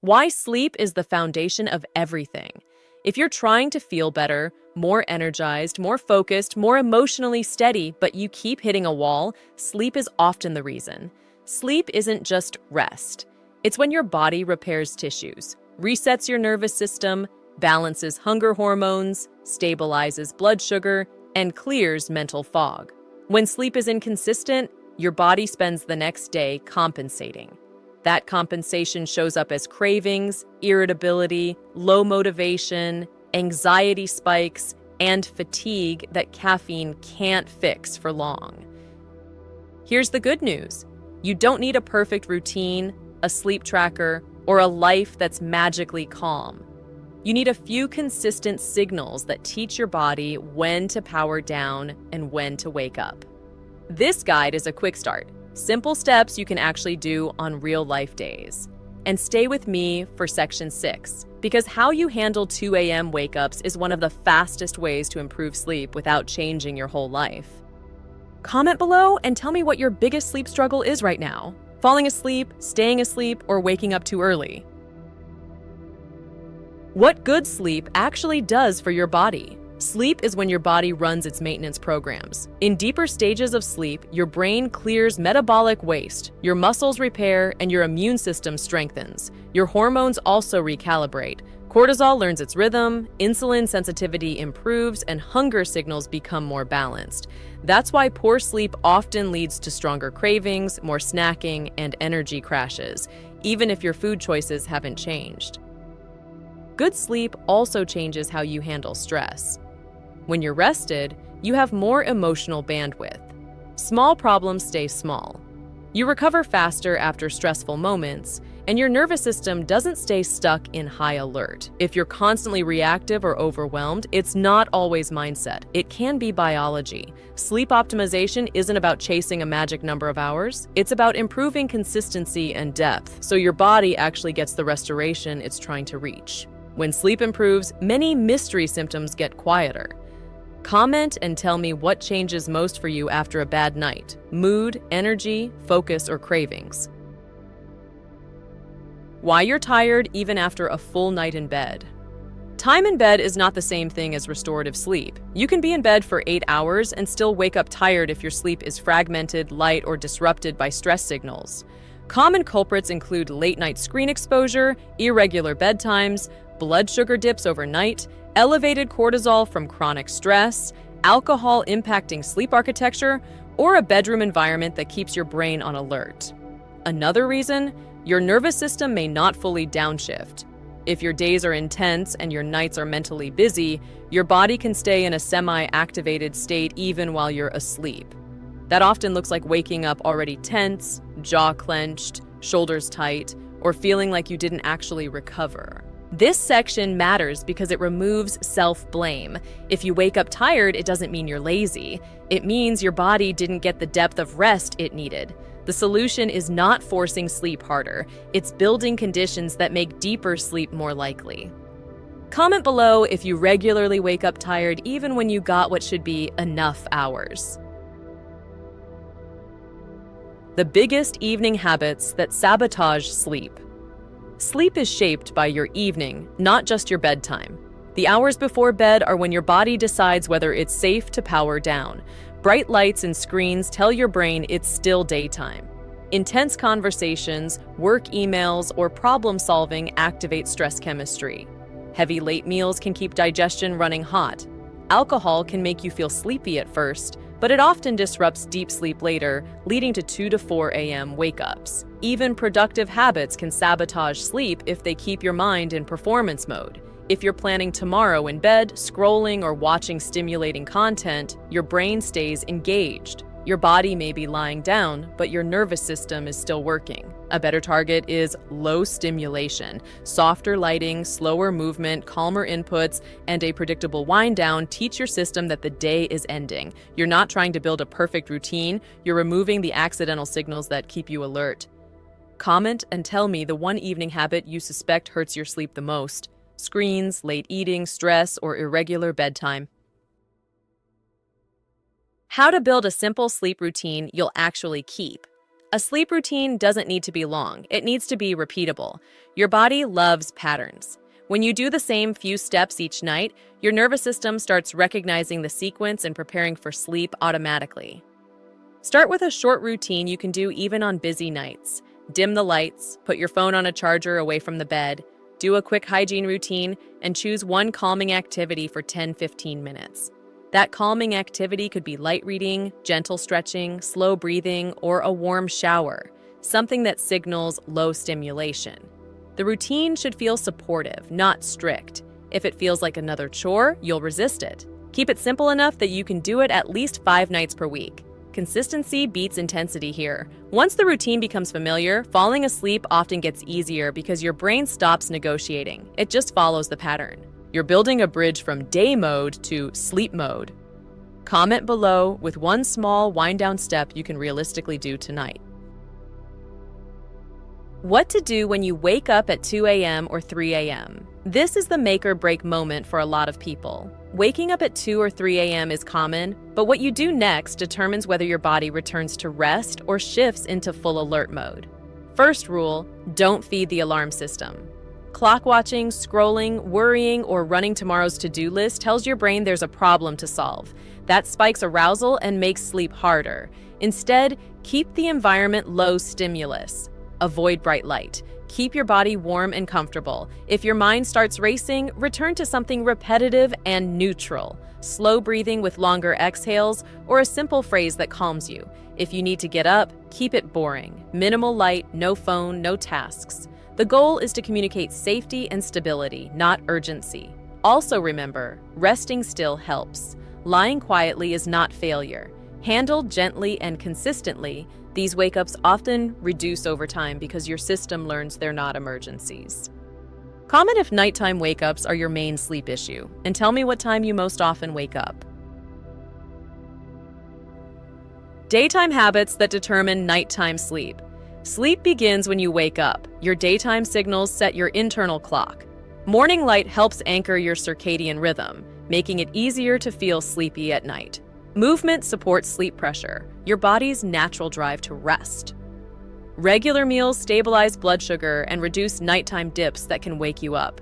Why sleep is the foundation of everything. If you're trying to feel better, more energized, more focused, more emotionally steady, but you keep hitting a wall, sleep is often the reason. Sleep isn't just rest. It's when your body repairs tissues, resets your nervous system, balances hunger hormones, stabilizes blood sugar, and clears mental fog. When sleep is inconsistent, your body spends the next day compensating. That compensation shows up as cravings, irritability, low motivation, anxiety spikes, and fatigue that caffeine can't fix for long. Here's the good news. You don't need a perfect routine, a sleep tracker, or a life that's magically calm. You need a few consistent signals that teach your body when to power down and when to wake up. This guide is a quick start. Simple steps you can actually do on real-life days. And stay with me for section 6, because how you handle 2 a.m. wake-ups is one of the fastest ways to improve sleep without changing your whole life. Comment below and tell me what your biggest sleep struggle is right now. Falling asleep, staying asleep, or waking up too early. What good sleep actually does for your body. Sleep is when your body runs its maintenance programs. In deeper stages of sleep, your brain clears metabolic waste, your muscles repair, and your immune system strengthens. Your hormones also recalibrate. Cortisol learns its rhythm, insulin sensitivity improves, and hunger signals become more balanced. That's why poor sleep often leads to stronger cravings, more snacking, and energy crashes, even if your food choices haven't changed. Good sleep also changes how you handle stress. When you're rested, you have more emotional bandwidth. Small problems stay small. You recover faster after stressful moments, and your nervous system doesn't stay stuck in high alert. If you're constantly reactive or overwhelmed, it's not always mindset. It can be biology. Sleep optimization isn't about chasing a magic number of hours. It's about improving consistency and depth, so your body actually gets the restoration it's trying to reach. When sleep improves, many mystery symptoms get quieter. Comment and tell me what changes most for you after a bad night: mood, energy, focus, or cravings. Why you're tired even after a full night in bed. Time in bed is not the same thing as restorative sleep. You can be in bed for 8 hours and still wake up tired if your sleep is fragmented, light, or disrupted by stress signals. Common culprits include late-night screen exposure, irregular bedtimes, blood sugar dips overnight, elevated cortisol from chronic stress, alcohol impacting sleep architecture, or a bedroom environment that keeps your brain on alert. Another reason, your nervous system may not fully downshift. If your days are intense and your nights are mentally busy, your body can stay in a semi-activated state even while you're asleep. That often looks like waking up already tense, jaw clenched, shoulders tight, or feeling like you didn't actually recover. This section matters because it removes self-blame. If you wake up tired, it doesn't mean you're lazy. It means your body didn't get the depth of rest it needed. The solution is not forcing sleep harder. It's building conditions that make deeper sleep more likely. Comment below if you regularly wake up tired even when you got what should be enough hours. The biggest evening habits that sabotage sleep. Sleep is shaped by your evening, not just your bedtime. The hours before bed are when your body decides whether it's safe to power down. Bright lights and screens tell your brain it's still daytime. Intense conversations, work emails, or problem solving activate stress chemistry. Heavy late meals can keep digestion running hot. Alcohol can make you feel sleepy at first, but it often disrupts deep sleep later, leading to 2 to 4 a.m. wake-ups. Even productive habits can sabotage sleep if they keep your mind in performance mode. If you're planning tomorrow in bed, scrolling or watching stimulating content, your brain stays engaged. Your body may be lying down, but your nervous system is still working. A better target is low stimulation. Softer lighting, slower movement, calmer inputs, and a predictable wind down teach your system that the day is ending. You're not trying to build a perfect routine, you're removing the accidental signals that keep you alert. Comment and tell me the one evening habit you suspect hurts your sleep the most. Screens, late eating, stress, or irregular bedtime. How to build a simple sleep routine you'll actually keep. A sleep routine doesn't need to be long, it needs to be repeatable. Your body loves patterns. When you do the same few steps each night, your nervous system starts recognizing the sequence and preparing for sleep automatically. Start with a short routine you can do even on busy nights. Dim the lights, put your phone on a charger away from the bed, do a quick hygiene routine, and choose one calming activity for 10-15 minutes. That calming activity could be light reading, gentle stretching, slow breathing, or a warm shower, something that signals low stimulation. The routine should feel supportive, not strict. If it feels like another chore, you'll resist it. Keep it simple enough that you can do it at least 5 nights per week. Consistency beats intensity here. Once the routine becomes familiar, falling asleep often gets easier because your brain stops negotiating. It just follows the pattern. You're building a bridge from day mode to sleep mode. Comment below with one small wind-down step you can realistically do tonight. What to do when you wake up at 2 a.m. or 3 a.m. This is the make or break moment for a lot of people. Waking up at 2 or 3 a.m. is common, but what you do next determines whether your body returns to rest or shifts into full alert mode. First rule, don't feed the alarm system. Clock watching, scrolling, worrying, or running tomorrow's to-do list tells your brain there's a problem to solve. That spikes arousal and makes sleep harder. Instead, keep the environment low stimulus. Avoid bright light. Keep your body warm and comfortable. If your mind starts racing, return to something repetitive and neutral. Slow breathing with longer exhales, or a simple phrase that calms you. If you need to get up, keep it boring. Minimal light, no phone, no tasks. The goal is to communicate safety and stability, not urgency. Also remember, resting still helps. Lying quietly is not failure. Handled gently and consistently, these wake-ups often reduce over time because your system learns they're not emergencies. Comment if nighttime wake-ups are your main sleep issue, and tell me what time you most often wake up. Daytime habits that determine nighttime sleep. Sleep begins when you wake up. Your daytime signals set your internal clock. Morning light helps anchor your circadian rhythm, making it easier to feel sleepy at night. Movement supports sleep pressure, your body's natural drive to rest. Regular meals stabilize blood sugar and reduce nighttime dips that can wake you up.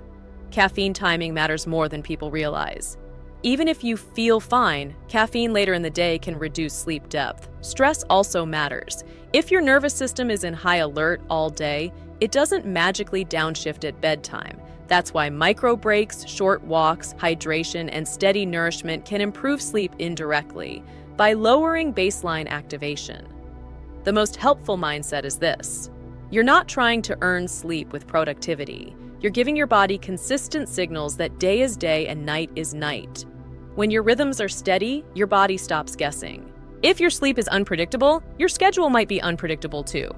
Caffeine timing matters more than people realize. Even if you feel fine, caffeine later in the day can reduce sleep depth. Stress also matters. If your nervous system is in high alert all day, it doesn't magically downshift at bedtime. That's why micro breaks, short walks, hydration, and steady nourishment can improve sleep indirectly by lowering baseline activation. The most helpful mindset is this: you're not trying to earn sleep with productivity. You're giving your body consistent signals that day is day and night is night. When your rhythms are steady, your body stops guessing. If your sleep is unpredictable, your schedule might be unpredictable too.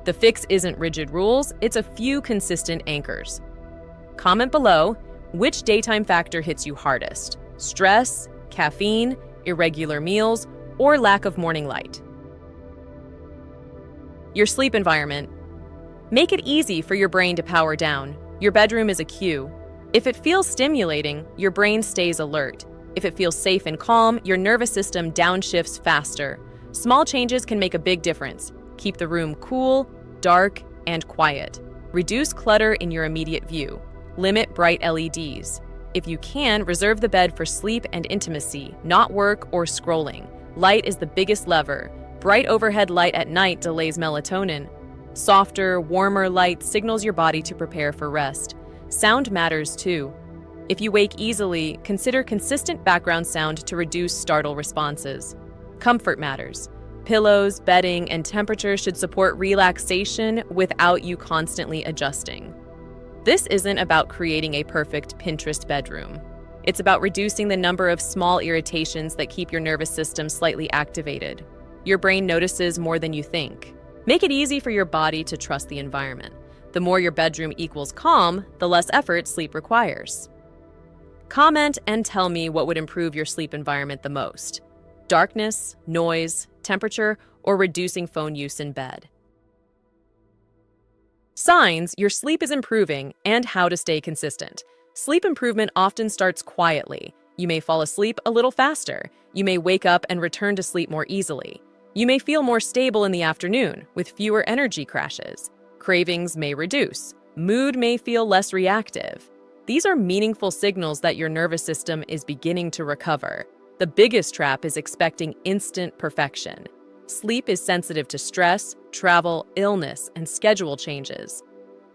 The fix isn't rigid rules, it's a few consistent anchors. Comment below which daytime factor hits you hardest: stress, caffeine, irregular meals, or lack of morning light. Your sleep environment. Make it easy for your brain to power down. Your bedroom is a cue. If it feels stimulating, your brain stays alert. If it feels safe and calm, your nervous system downshifts faster. Small changes can make a big difference. Keep the room cool, dark, and quiet. Reduce clutter in your immediate view. Limit bright LEDs. If you can, reserve the bed for sleep and intimacy, not work or scrolling. Light is the biggest lever. Bright overhead light at night delays melatonin. Softer, warmer light signals your body to prepare for rest. Sound matters too. If you wake easily, consider consistent background sound to reduce startle responses. Comfort matters. Pillows, bedding, and temperature should support relaxation without you constantly adjusting. This isn't about creating a perfect Pinterest bedroom. It's about reducing the number of small irritations that keep your nervous system slightly activated. Your brain notices more than you think. Make it easy for your body to trust the environment. The more your bedroom equals calm, the less effort sleep requires. Comment and tell me what would improve your sleep environment the most: darkness, noise, temperature, or reducing phone use in bed. Signs your sleep is improving and how to stay consistent. Sleep improvement often starts quietly. You may fall asleep a little faster. You may wake up and return to sleep more easily. You may feel more stable in the afternoon, with fewer energy crashes. Cravings may reduce. Mood may feel less reactive. These are meaningful signals that your nervous system is beginning to recover. The biggest trap is expecting instant perfection. Sleep is sensitive to stress, travel, illness, and schedule changes.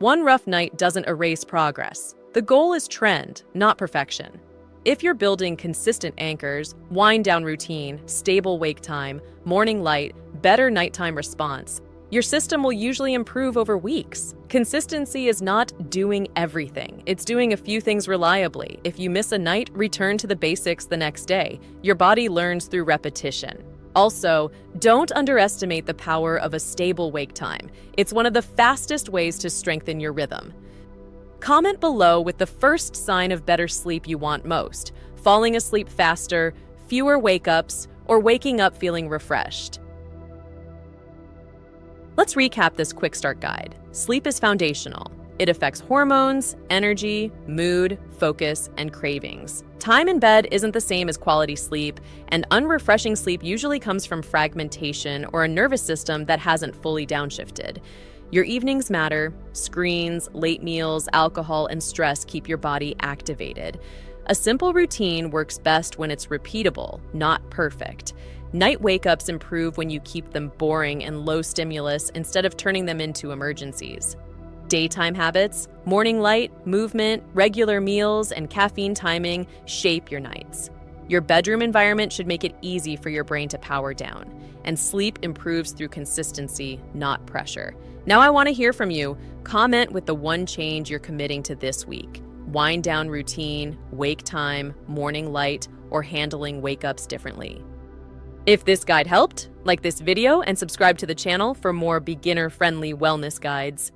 One rough night doesn't erase progress. The goal is trend, not perfection. If you're building consistent anchors, wind-down routine, stable wake time, morning light, better nighttime response, your system will usually improve over weeks. Consistency is not doing everything. It's doing a few things reliably. If you miss a night, return to the basics the next day. Your body learns through repetition. Also, don't underestimate the power of a stable wake time. It's one of the fastest ways to strengthen your rhythm. Comment below with the first sign of better sleep you want most: falling asleep faster, fewer wake-ups, or waking up feeling refreshed. Let's recap this quick start guide. Sleep is foundational. It affects hormones, energy, mood, focus, and cravings. Time in bed isn't the same as quality sleep, and unrefreshing sleep usually comes from fragmentation or a nervous system that hasn't fully downshifted. Your evenings matter. Screens, late meals, alcohol, and stress keep your body activated. A simple routine works best when it's repeatable, not perfect. Night wake-ups improve when you keep them boring and low stimulus instead of turning them into emergencies. Daytime habits, morning light, movement, regular meals, and caffeine timing shape your nights. Your bedroom environment should make it easy for your brain to power down, and sleep improves through consistency, not pressure. Now I want to hear from you. Comment with the one change you're committing to this week: wind down routine, wake time, morning light, or handling wake-ups differently. If this guide helped, like this video and subscribe to the channel for more beginner-friendly wellness guides.